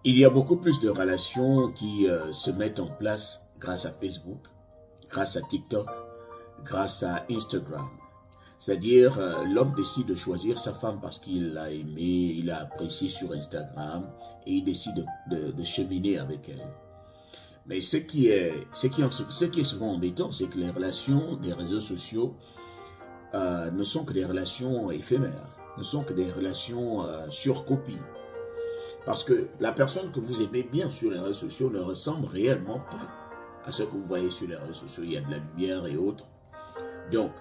Il y a beaucoup plus de relations qui se mettent en place grâce à Facebook, grâce à TikTok, grâce à Instagram. C'est-à-dire, l'homme décide de choisir sa femme parce qu'il l'a aimée, il l'a appréciée sur Instagram et il décide de cheminer avec elle. Mais ce qui est souvent embêtant, c'est que les relations des réseaux sociaux ne sont que des relations éphémères, ne sont que des relations sur copie. Parce que la personne que vous aimez bien sur les réseaux sociaux ne ressemble réellement pas à ce que vous voyez sur les réseaux sociaux. Il y a de la lumière et autres. Donc,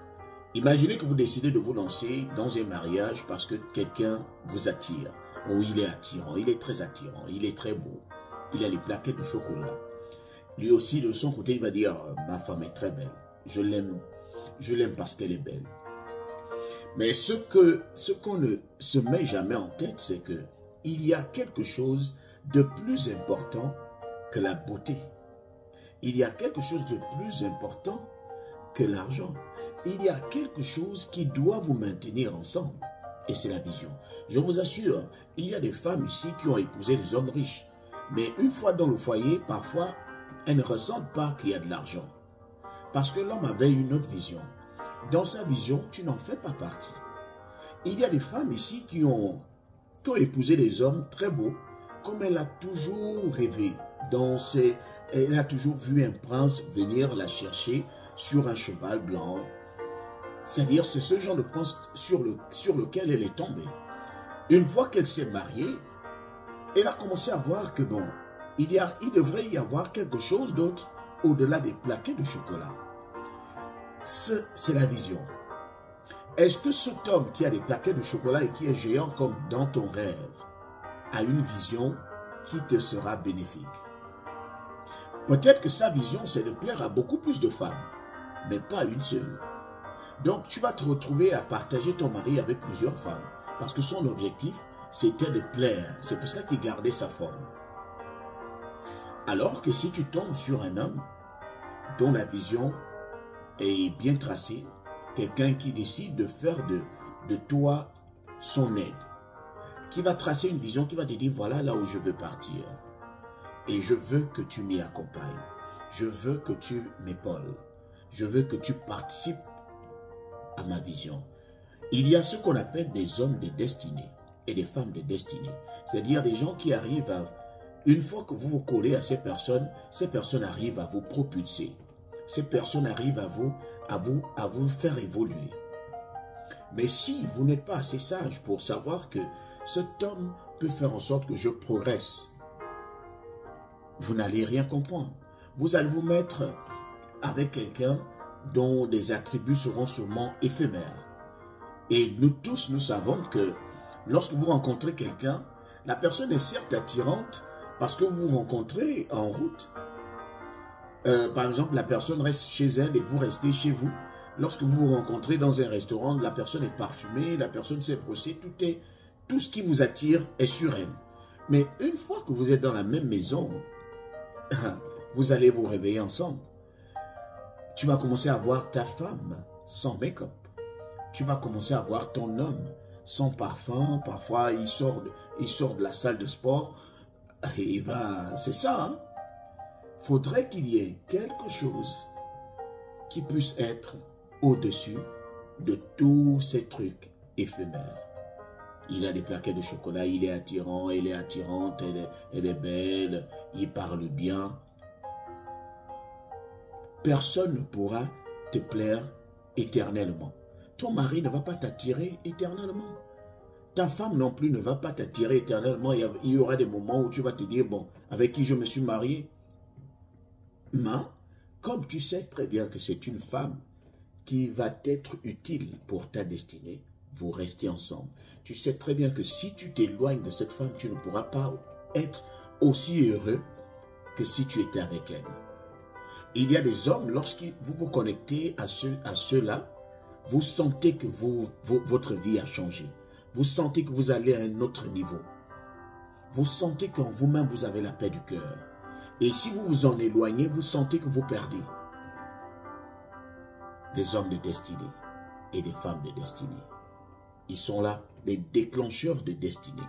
imaginez que vous décidez de vous lancer dans un mariage parce que quelqu'un vous attire. Oh, il est attirant, il est très attirant, il est très beau. Il a les plaquettes de chocolat. Lui aussi, de son côté, il va dire « Ma femme est très belle. Je l'aime parce qu'elle est belle. » Mais ce qu'on ne se met jamais en tête, c'est que il y a quelque chose de plus important que la beauté. Il y a quelque chose de plus important que l'argent. Il y a quelque chose qui doit vous maintenir ensemble. Et c'est la vision. Je vous assure, il y a des femmes ici qui ont épousé des hommes riches. Mais une fois dans le foyer, parfois, elles ne ressentent pas qu'il y a de l'argent. Parce que l'homme avait une autre vision. Dans sa vision, tu n'en fais pas partie. Il y a des femmes ici qui ont épousé des hommes très beaux, comme elle a toujours rêvé. Elle a toujours vu un prince venir la chercher sur un cheval blanc. C'est-à-dire, c'est ce genre de prince sur lequel elle est tombée. Une fois qu'elle s'est mariée, elle a commencé à voir que bon, il devrait y avoir quelque chose d'autre au-delà des plaquettes de chocolat. C'est la vision. Est-ce que cet homme qui a des plaquettes de chocolat et qui est géant comme dans ton rêve a une vision qui te sera bénéfique? Peut-être que sa vision, c'est de plaire à beaucoup plus de femmes, mais pas une seule. Donc, tu vas te retrouver à partager ton mari avec plusieurs femmes, parce que son objectif, c'était de plaire. C'est pour ça qu'il gardait sa forme. Alors que si tu tombes sur un homme dont la vision est bien tracée, quelqu'un qui décide de faire de toi son aide, qui va tracer une vision, qui va te dire, voilà là où je veux partir. Et je veux que tu m'y accompagnes. Je veux que tu m'épaules. Je veux que tu participes à ma vision. Il y a ce qu'on appelle des hommes de destinée et des femmes de destinée. C'est-à-dire des gens qui arrivent à... Une fois que vous vous collez à ces personnes arrivent à vous propulser. Ces personnes arrivent à vous faire évoluer. Mais si vous n'êtes pas assez sage pour savoir que cet homme peut faire en sorte que je progresse, vous n'allez rien comprendre. Vous allez vous mettre avec quelqu'un dont des attributs seront sûrement éphémères. Et nous tous, nous savons que lorsque vous rencontrez quelqu'un, la personne est certes attirante parce que vous vous rencontrez en route. Par exemple, la personne reste chez elle et vous restez chez vous. Lorsque vous vous rencontrez dans un restaurant, la personne est parfumée, la personne s'est brossée, tout ce qui vous attire est sur elle. Mais une fois que vous êtes dans la même maison, vous allez vous réveiller ensemble. Tu vas commencer à voir ta femme sans make-up. Tu vas commencer à voir ton homme sans parfum. Parfois, il sort de la salle de sport. Et ben, c'est ça, hein? Faudrait qu'il y ait quelque chose qui puisse être au-dessus de tous ces trucs éphémères. Il a des plaquettes de chocolat, il est attirant, elle est attirante, elle est belle, il parle bien. Personne ne pourra te plaire éternellement. Ton mari ne va pas t'attirer éternellement. Ta femme non plus ne va pas t'attirer éternellement. Il y aura des moments où tu vas te dire, bon, avec qui je me suis marié? Mais, comme tu sais très bien que c'est une femme qui va être utile pour ta destinée, vous restez ensemble. Tu sais très bien que si tu t'éloignes de cette femme, tu ne pourras pas être aussi heureux que si tu étais avec elle. Il y a des hommes, lorsque vous vous connectez à ceux-là, vous sentez que votre vie a changé. Vous sentez que vous allez à un autre niveau. Vous sentez qu'en vous-même, vous avez la paix du cœur. Et si vous vous en éloignez, vous sentez que vous perdez. Des hommes de destinée et des femmes de destinée. Ils sont là, les déclencheurs de destinée.